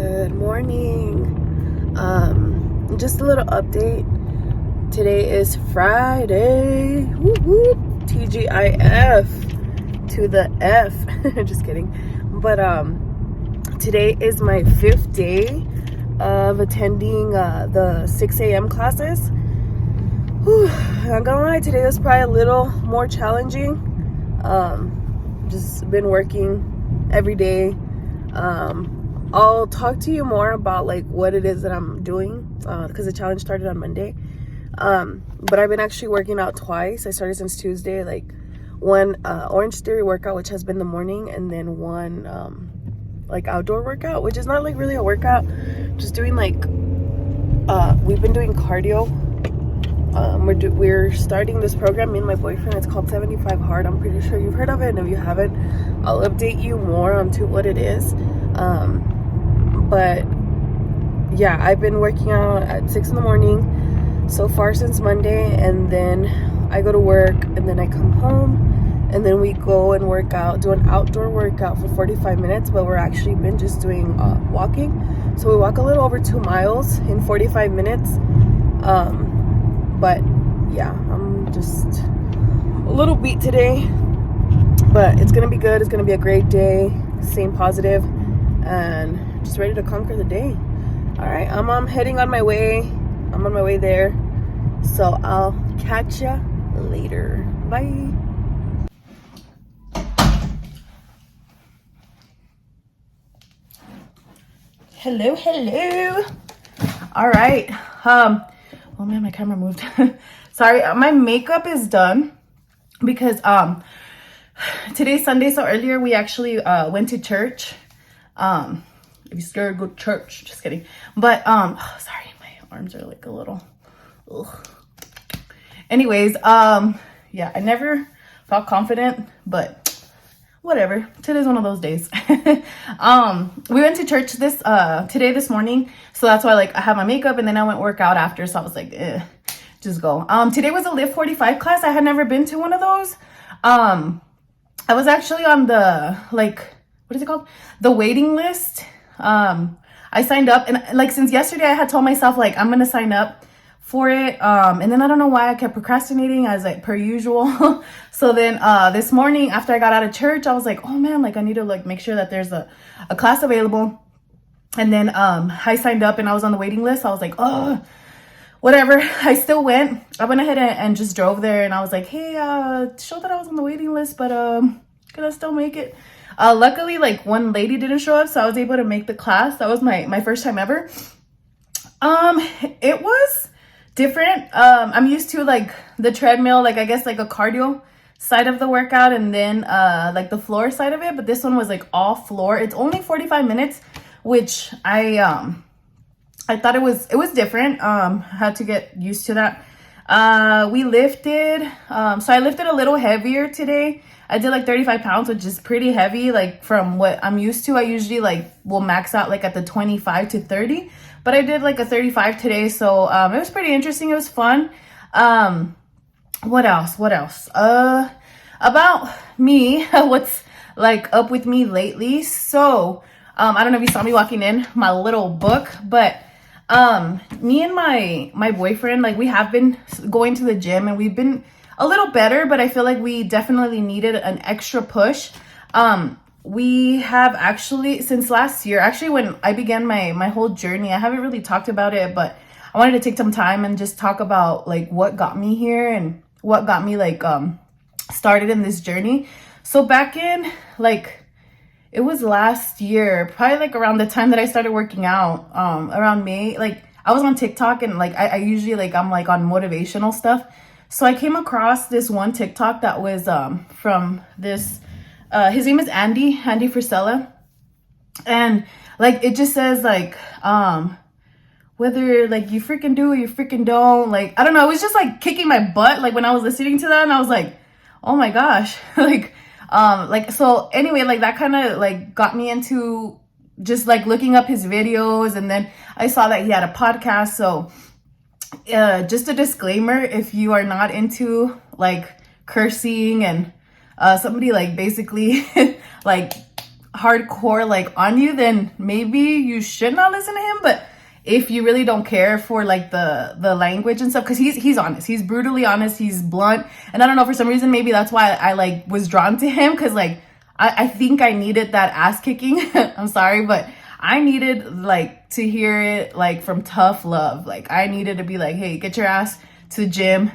Good morning. Just a little update. Today is Friday. Whoop, whoop. TGIF to the F. Just kidding. But today is my 5th day of attending the 6 a.m. classes. Whew. I'm not gonna lie, today was probably a little more challenging. Just been working every day. I'll talk to you more about like what it is that I'm doing because the challenge started on Monday. But I've been actually working out twice. I started since Tuesday, like one Orange Theory workout, which has been the morning, and then one like outdoor workout, which is not like really a workout, just doing like we've been doing cardio. We're starting this program, me and my boyfriend. It's called 75 Hard. I'm pretty sure you've heard of it, and if you haven't, I'll update you more onto what it is. But yeah, I've been working out at 6 in the morning so far since Monday, and then I go to work, and then I come home, and then we go and work out, do an outdoor workout for 45 minutes, but we're actually been just doing walking. So we walk a little over 2 miles in 45 minutes. But yeah, I'm just a little beat today, but it's gonna be good. It's gonna be a great day. Staying positive and just ready to conquer the day. All right, I'm heading on my way. I'm on my way there, so I'll catch ya later. Bye. Hello. All right. Oh man, my camera moved. Sorry, my makeup is done because today's Sunday, so earlier we actually went to church. If you're scared, go to church. Just kidding. But sorry, my arms are like a little ugh. Anyways, yeah, I never felt confident, but whatever. Today's one of those days. We went to church this morning, so that's why like I have my makeup, and then I went work out after, so I was like, just go. Today was a Live 45 class. I had never been to one of those. I was actually on the what is it called? The waiting list. I signed up, and like since yesterday I had told myself like I'm gonna sign up for it, and then I don't know why I kept procrastinating as like per usual. So then this morning after I got out of church, I was like, oh man, like I need to like make sure that there's a class available. And then I signed up and I was on the waiting list. I was like, oh, whatever. I still went. I went ahead and just drove there, and I was like, hey, show that I was on the waiting list, but can I still make it? Luckily, like one lady didn't show up, so I was able to make the class. That was my first time ever. It was different. I'm used to like the treadmill, like I guess like a cardio side of the workout, and then like the floor side of it, but this one was like all floor. It's only 45 minutes, which I thought it was different. Had to get used to that. We lifted, so I lifted a little heavier today. I did like 35 pounds, which is pretty heavy, like from what I'm used to. I usually like will max out like at the 25 to 30, but I did like a 35 today. So it was pretty interesting. It was fun. What else? About me, what's like up with me lately? So I don't know if you saw me walking in, my little book, but me and my boyfriend, like we have been going to the gym, and we've been a little better, but I feel like we definitely needed an extra push. We have actually, since last year, actually when I began my whole journey, I haven't really talked about it, but I wanted to take some time and just talk about like what got me here and what got me like started in this journey. So back in like, it was last year, probably like around the time that I started working out, around May, like I was on TikTok, and like I usually like I'm like on motivational stuff. So I came across this one TikTok that was from this his name is Andy Frisella, and like it just says like whether like you freaking do or you freaking don't, like I don't know, it was just like kicking my butt like when I was listening to that, and I was like, oh my gosh. like so anyway, like that kind of like got me into just like looking up his videos, and then I saw that he had a podcast. So just a disclaimer, if you are not into like cursing and somebody like basically like hardcore like on you, then maybe you should not listen to him. But if you really don't care for like the language and stuff, because he's honest, he's brutally honest, he's blunt, and I don't know, for some reason maybe that's why I like was drawn to him, because like I think I needed that ass kicking. I'm sorry, but I needed like to hear it like from tough love. Like I needed to be like, hey, get your ass to the gym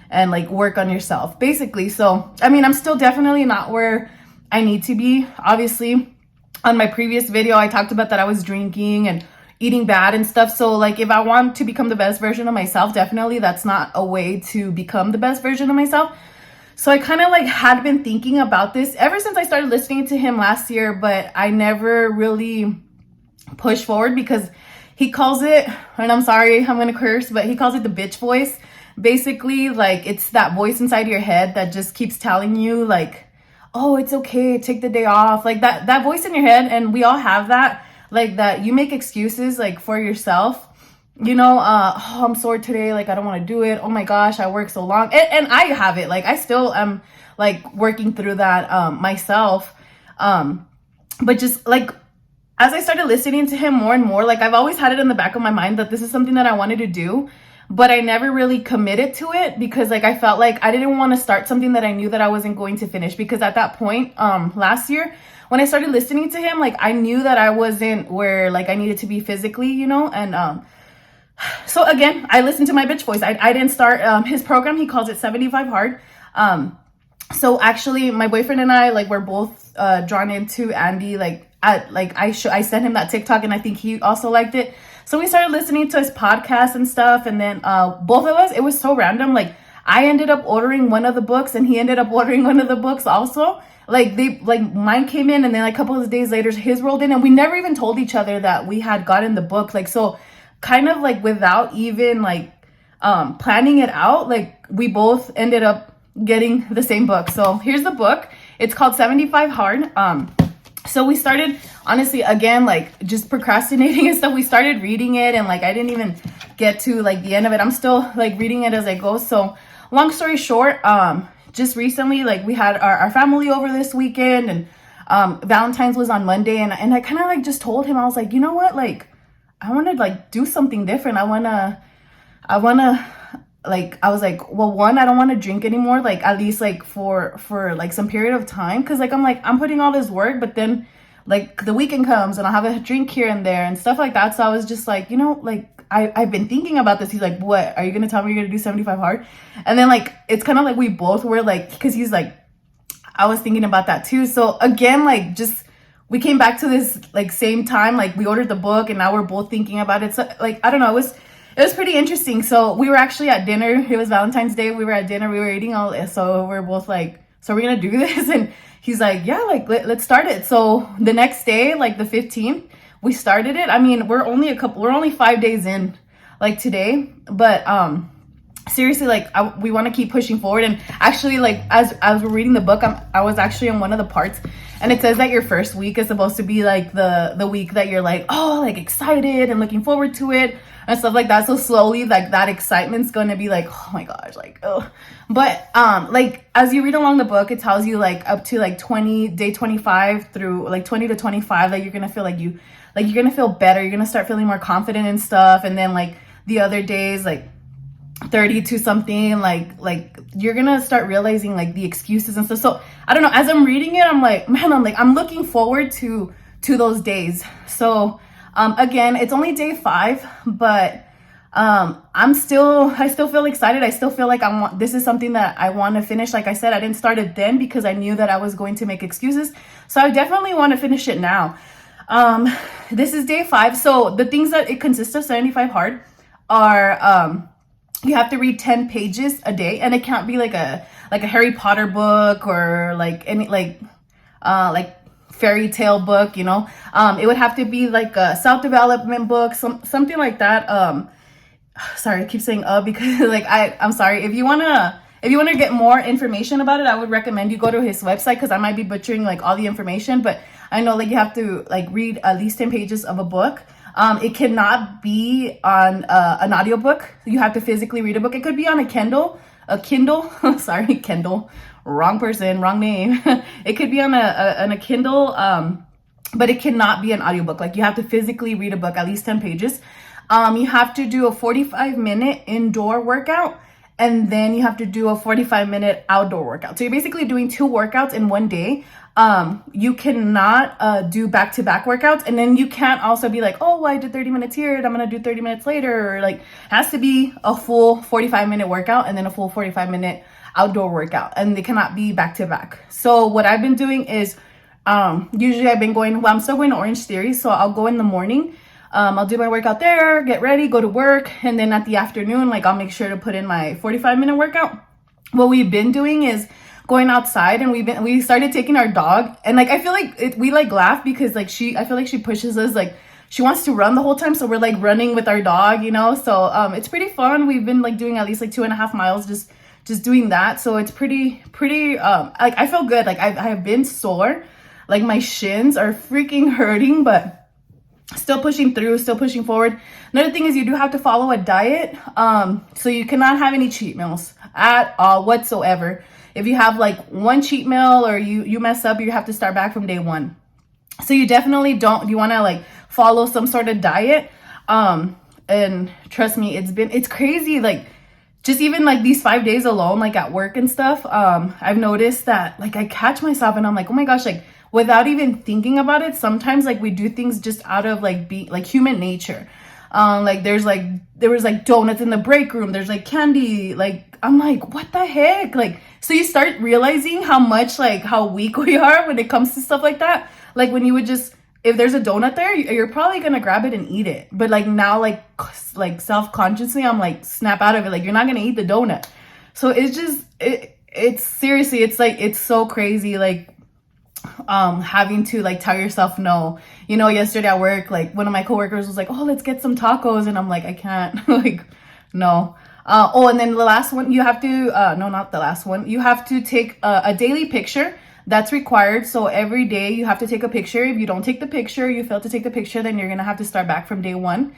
and like work on yourself, basically. So I mean, I'm still definitely not where I need to be. Obviously, on my previous video, I talked about that I was drinking and eating bad and stuff. So like if I want to become the best version of myself, definitely that's not a way to become the best version of myself. So I kind of like had been thinking about this ever since I started listening to him last year, but I never really pushed forward because he calls it, and I'm sorry, I'm gonna curse, but he calls it the bitch voice. Basically, like it's that voice inside your head that just keeps telling you like, oh, it's okay, take the day off. Like that voice in your head, and we all have that, like that you make excuses like for yourself. You know, oh, I'm sore today, like I don't want to do it. Oh my gosh, I work so long. And I have it. Like I still am like working through that myself. But just like as I started listening to him more and more, like I've always had it in the back of my mind that this is something that I wanted to do, but I never really committed to it because like I felt like I didn't want to start something that I knew that I wasn't going to finish, because at that point last year when I started listening to him, like I knew that I wasn't where like I needed to be physically, you know. And so again, I listened to my bitch voice. I didn't start his program. He calls it 75 Hard. So actually my boyfriend and I, like we're both drawn into Andy. Like I sent him that TikTok and I think he also liked it. So we started listening to his podcast and stuff. And then both of us, it was so random. Like I ended up ordering one of the books and he ended up ordering one of the books also. Like mine came in and then like a couple of days later his rolled in, and we never even told each other that we had gotten the book. Like, so kind of like without even like planning it out, like we both ended up getting the same book. So here's the book. It's called 75 Hard. So we started, honestly, again, like just procrastinating and stuff. We started reading it and like I didn't even get to like the end of it. I'm still like reading it as I go. So long story short, just recently, like we had our family over this weekend, and Valentine's was on Monday, and I kind of like just told him, I was like, you know what, like I want to like do something different. I want to like, I was like, well, one, I don't want to drink anymore, like at least like for like some period of time, because like I'm putting all this work, but then like the weekend comes and I'll have a drink here and there and stuff like that. So I was just like, you know, like I've been thinking about this. He's like, what, are you gonna tell me you're gonna do 75 Hard? And then like it's kind of like we both were like, because he's like, I was thinking about that too. So again, like just we came back to this like same time, like we ordered the book and now we're both thinking about it. So like I don't know, it was pretty interesting. So we were actually at dinner. It was Valentine's Day. We were at dinner. We were eating all this. So we're both like, so we're going to do this? And he's like, yeah, like let's start it. So the next day, like the 15th, we started it. I mean, we're only 5 days in like today, but seriously, like we want to keep pushing forward. And actually, like as we're reading the book, I was actually in one of the parts, and it says that your first week is supposed to be like the week that you're like, oh, like excited and looking forward to it and stuff like that. So slowly, like that excitement's gonna be like, oh my gosh, like, oh. But like as you read along the book, it tells you like up to like day 25 through like 20 to 25, like you're gonna feel like you're gonna feel better. You're gonna start feeling more confident and stuff. And then like the other days, like 30 to something, like you're gonna start realizing like the excuses and stuff. So I don't know, as I'm reading it, I'm like, man, I'm looking forward to those days. So again, it's only day 5, but I still feel excited. I still feel like this is something that I want to finish. Like I said, I didn't start it then because I knew that I was going to make excuses. So I definitely want to finish it now. This is day 5. So the things that it consists of 75 Hard are you have to read 10 pages a day, and it can't be like a Harry Potter book or like any like fairy tale book, you know. It would have to be like a self-development book, something like that. Sorry, I keep saying because like I'm sorry. If you wanna get more information about it, I would recommend you go to his website, because I might be butchering like all the information, but I know like you have to like read at least 10 pages of a book. It cannot be on an audiobook. You have to physically read a book. It could be on a Kindle, sorry, Kindle, wrong person, wrong name. It could be on a Kindle, but it cannot be an audiobook. Like, you have to physically read a book, at least 10 pages. You have to do a 45-minute indoor workout, and then you have to do a 45-minute outdoor workout. So you're basically doing 2 workouts in one day. You cannot do back-to-back workouts, and then you can't also be like, oh, I did 30 minutes here and I'm gonna do 30 minutes later. Or like, it has to be a full 45-minute workout and then a full 45-minute outdoor workout, and they cannot be back-to-back. So what I've been doing is, usually I've been going, well, I'm still going to Orange Theory, so I'll go in the morning. I'll do my workout there, get ready, go to work, and then at the afternoon, like, I'll make sure to put in my 45-minute workout. What we've been doing is going outside, and we started taking our dog, and like, I feel like we like laugh because like I feel like she pushes us, like she wants to run the whole time, so we're like running with our dog, you know. So it's pretty fun. We've been like doing at least like 2.5 miles just doing that. So it's pretty like, I feel good. Like, I have been sore, like my shins are freaking hurting, but still pushing through, still pushing forward. Another thing is, you do have to follow a diet. So you cannot have any cheat meals at all whatsoever. If you have like one cheat meal or you mess up, you have to start back from day one. So you definitely you want to like follow some sort of diet. And trust me, it's crazy. Like, just even like these 5 days alone, like at work and stuff, I've noticed that like I catch myself and I'm like, oh my gosh, like, without even thinking about it, sometimes like we do things just out of like like human nature. Like there was like donuts in the break room, there's like candy, like I'm like, what the heck? Like, so you start realizing how weak we are when it comes to stuff like that. Like, when you would just, if there's a donut there, you're probably gonna grab it and eat it. But like now, like self-consciously, I'm like, snap out of it. Like, you're not gonna eat the donut. So it's just, it's seriously, it's like, it's so crazy. Like, having to like tell yourself no. You know, yesterday at work, like one of my coworkers was like, oh, let's get some tacos, and I'm like, I can't. Like, no. And then the last one, you have to no, not the last one, you have to take a daily picture. That's required. So every day you have to take a picture. If you don't take the picture, you fail to take the picture, then you're gonna have to start back from day one.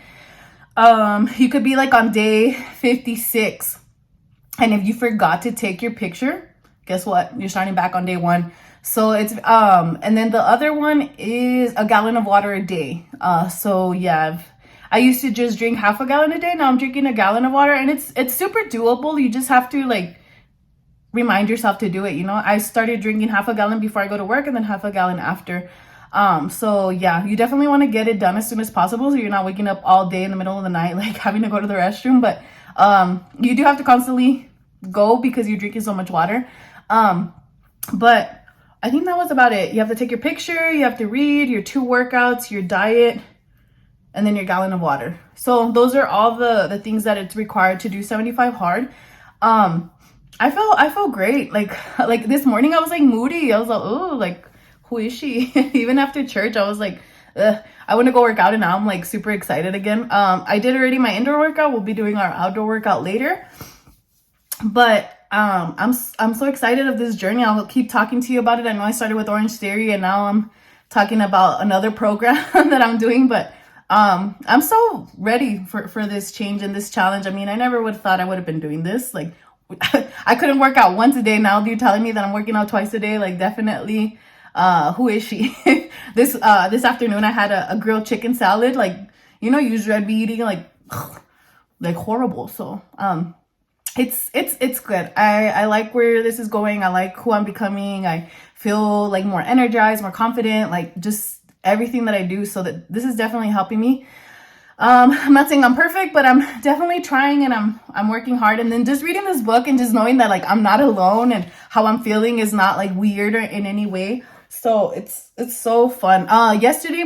You could be like on day 56, and if you forgot to take your picture, guess what? You're starting back on day one. So it's and then the other one is a gallon of water a day. So yeah, I used to just drink half a gallon a day. Now I'm drinking a gallon of water, and it's super doable. You just have to like remind yourself to do it. You know, I started drinking half a gallon before I go to work, and then half a gallon after. So yeah, you definitely want to get it done as soon as possible, so you're not waking up all day in the middle of the night like having to go to the restroom. But you do have to constantly go because you're drinking so much water. But I think that was about it. You have to take your picture, you have to read your 2 workouts, your diet, and then your gallon of water. So those are all the things that it's required to do 75 hard. I felt great. Like this morning I was like moody. I was like, oh, like, who is she? Even after church, I was like, ugh, I want to go work out, and now I'm like super excited again. I did already my indoor workout. We'll be doing our outdoor workout later. But I'm so excited of this journey. I'll keep talking to you about it. I know I started with Orange Theory, and now I'm talking about another program that I'm doing. But I'm so ready for this change and this challenge. I mean, I never would have thought I would have been doing this. Like, I couldn't work out once a day. Now you're telling me that I'm working out twice a day. Like, definitely, who is she? This afternoon I had a grilled chicken salad. Like, you know, usually I'd be eating like horrible. So it's good. I like where this is going. I like who I'm becoming. I feel like more energized, more confident, like just everything that I do. So that this is definitely helping me. I'm not saying I'm perfect, but I'm definitely trying, and I'm working hard. And then just reading this book and just knowing that like I'm not alone, and how I'm feeling is not like weird or in any way. So it's so fun. Yesterday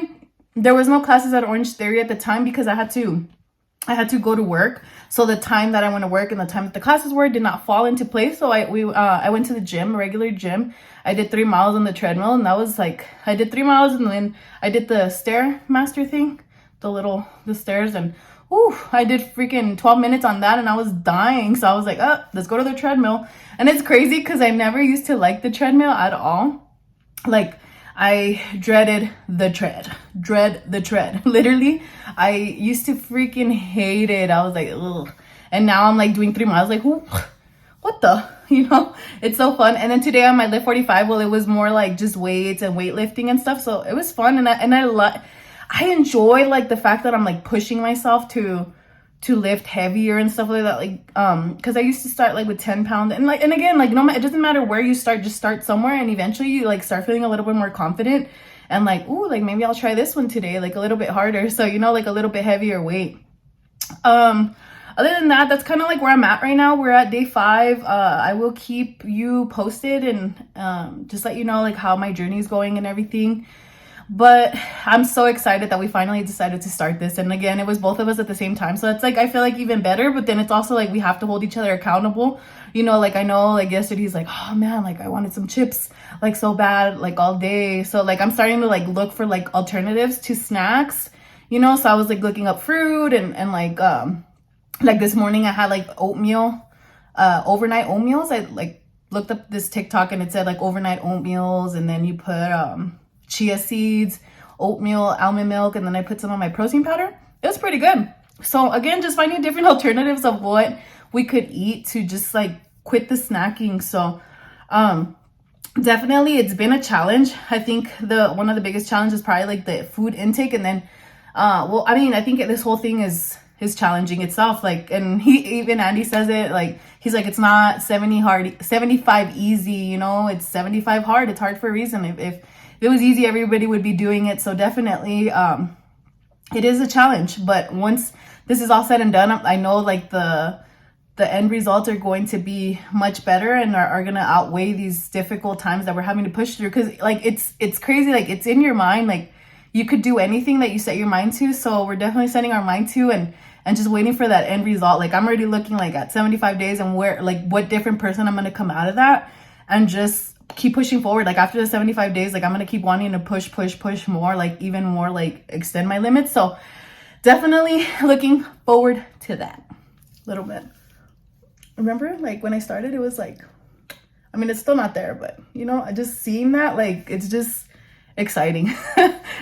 there was no classes at Orange Theory at the time because I had to go to work. So the time that I went to work and the time that the classes were did not fall into place. So I went to the gym, regular gym. I did 3 miles on the treadmill, and that was like, I did 3 miles, and then I did the Stairmaster thing, the stairs, and I did freaking 12 minutes on that, and I was dying. So I was like, oh, let's go to the treadmill. And it's crazy because I never used to like the treadmill at all. Like, I dread the tread. Literally, I used to freaking hate it. I was like, ugh. And now I'm like doing 3 miles, like, what the, it's so fun. And then today on my Lift 45, well, it was more like just weights and weightlifting and stuff. So it was fun. I enjoy like the fact that I'm like pushing myself to lift heavier and stuff like that. Like, because I used to start like with 10 pounds and again, like, no, it doesn't matter where you start, just start somewhere. And eventually you like start feeling a little bit more confident and like, ooh, like maybe I'll try this one today, like a little bit harder. So, like a little bit heavier weight. Other than that, that's kind of like where I'm at right now. We're at day 5. I will keep you posted and just let you know like how my journey is going and everything. But I'm so excited that we finally decided to start this. And again, it was both of us at the same time. So it's like, I feel like even better, but then it's also like we have to hold each other accountable. Like I know like yesterday he's like, oh man, like I wanted some chips like so bad, like all day. So like I'm starting to like look for like alternatives to snacks, so I was like looking up fruit and like this morning I had like oatmeal, overnight oatmeals. I like looked up this TikTok and it said like overnight oatmeals, and then you put chia seeds, oatmeal, almond milk, and then I put some on my protein powder. It was pretty good. So again, just finding different alternatives of what we could eat to just like quit the snacking. So definitely it's been a challenge. I think one of the biggest challenges is probably like the food intake, and then I think this whole thing is challenging itself. Like, and even Andy says it, like he's like, it's not 75 easy, it's 75 hard. It's hard for a reason. If it was easy, everybody would be doing it. So definitely it is a challenge, but once this is all said and done, I know like the end results are going to be much better and are going to outweigh these difficult times that we're having to push through. Because like it's crazy, like it's in your mind, like you could do anything that you set your mind to. So we're definitely setting our mind to and just waiting for that end result. Like I'm already looking like at 75 days and where like what different person I'm going to come out of that, and just keep pushing forward. Like after the 75 days, like I'm going to keep wanting to push more, like even more, like extend my limits. So definitely looking forward to that a little bit. Remember like when I started, it was like, I mean, it's still not there, but just seeing that, like, it's just exciting.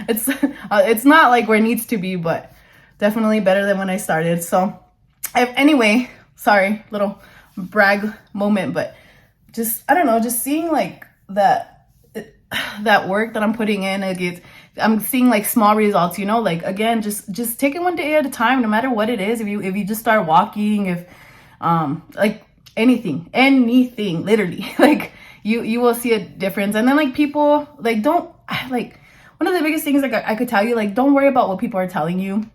It's not like where it needs to be, but definitely better than when I started. So anyway, sorry, little brag moment, but just, I don't know, just seeing like that work that I'm putting in, I'm seeing like small results, like again, just take it one day at a time, no matter what it is. If you just start walking, if like anything, literally, like you will see a difference. And then like people like don't like, one of the biggest things like I could tell you, like don't worry about what people are telling you.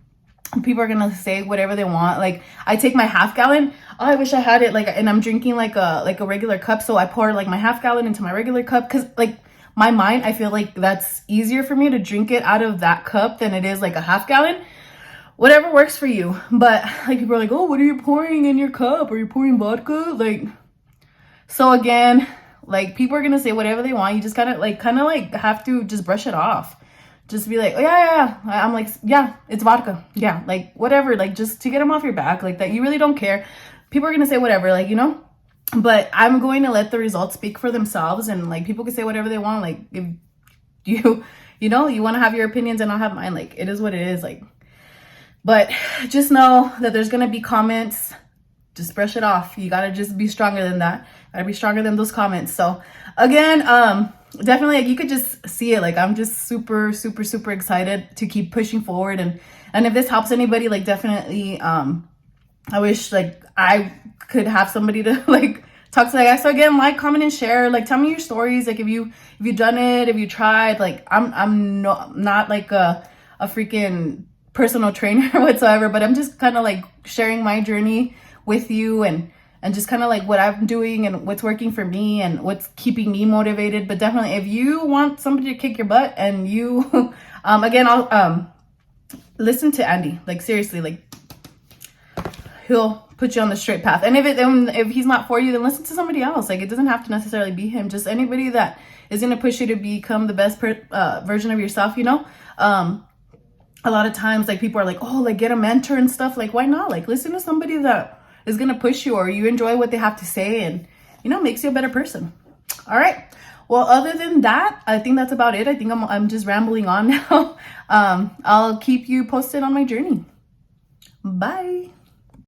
People are gonna say whatever they want. Like I take my half gallon. Oh, I wish I had it. Like, and I'm drinking like a regular cup. So I pour like my half gallon into my regular cup. Cause like my mind, I feel like that's easier for me to drink it out of that cup than it is like a half gallon. Whatever works for you. But like people are like, oh, what are you pouring in your cup? Are you pouring vodka? Like, so again, like people are gonna say whatever they want. You just kind of like have to just brush it off. Just be like, oh, yeah. I'm like, yeah, it's vodka. Yeah, like, whatever. Like, just to get them off your back. Like, that you really don't care. People are going to say whatever, like, But I'm going to let the results speak for themselves. And, like, people can say whatever they want. Like, if you want to have your opinions and I'll have mine. Like, it is what it is. Like, but just know that there's going to be comments. Just brush it off. You got to just be stronger than that. Got to be stronger than those comments. So, again, definitely, like, you could just see it. Like, I'm just super excited to keep pushing forward. And if this helps anybody, like, definitely, I wish like I could have somebody to like talk to. Like, so again, like, comment and share. Like, tell me your stories. Like, if you've done it, if you tried. Like, I'm not like a freaking personal trainer whatsoever, but I'm just kind of like sharing my journey with you and just kind of like what I'm doing and what's working for me and what's keeping me motivated. But definitely, if you want somebody to kick your butt and you, again, I'll listen to Andy. Like, seriously, like, he'll put you on the straight path. And if he's not for you, then listen to somebody else. Like, it doesn't have to necessarily be him. Just anybody that is going to push you to become the best version of yourself, A lot of times, like, people are like, oh, like, get a mentor and stuff. Like, why not? Like, listen to somebody that is going to push you or you enjoy what they have to say and, makes you a better person. All right. Well, other than that, I think that's about it. I think I'm just rambling on now. I'll keep you posted on my journey. Bye.